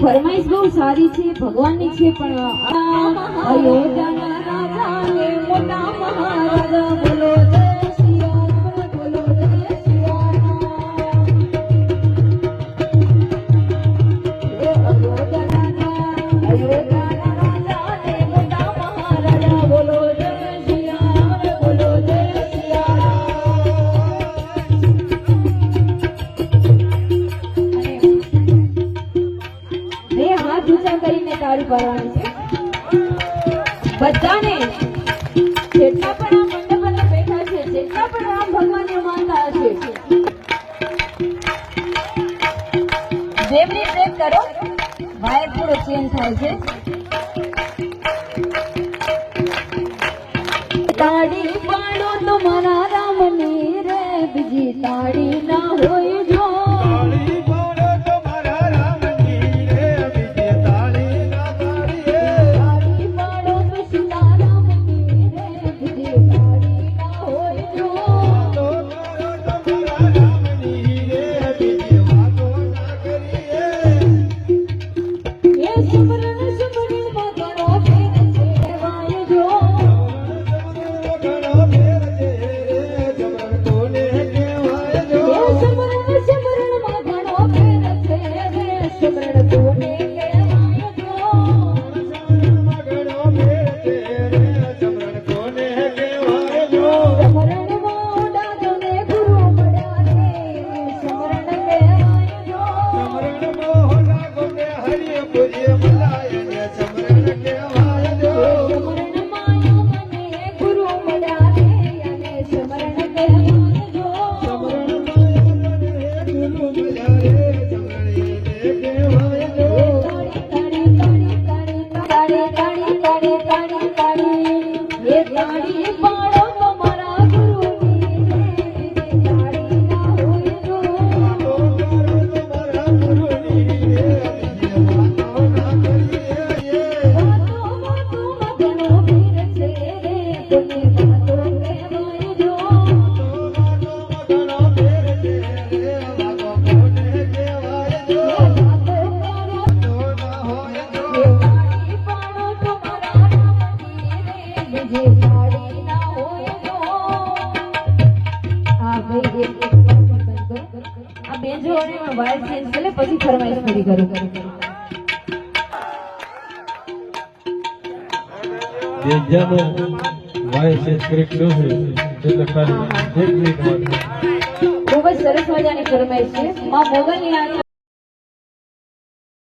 फरमाइश बहुत सारी छे भगवान नी छे पण अयोध्याना राजाने मोटा महाराजा बोलो जय श्री राम बोलो जय श्री राम अयोध्याना राजाने मोटा महाराजा बोलो जय श्री राम बोलो जय श्री राम हाथ ऊंचा કરીને તાળી પાડવાની છે બધાને જેટલા પણ આ મંડપ પર બેઠા છે જેટલા પણ રામ ભગવાનને માનતા છે જેમની પ્રેમ કરો વાયર થોડો ચેન્જ થાય છે તાળી પાડો તો મારા રામની રે બીજી તાળી ના હોય જો પછી ફરમાઈશ પૂરી કરું ખૂબ જ સરસ મજાની ફરમાઈશ છે. માં મોગલની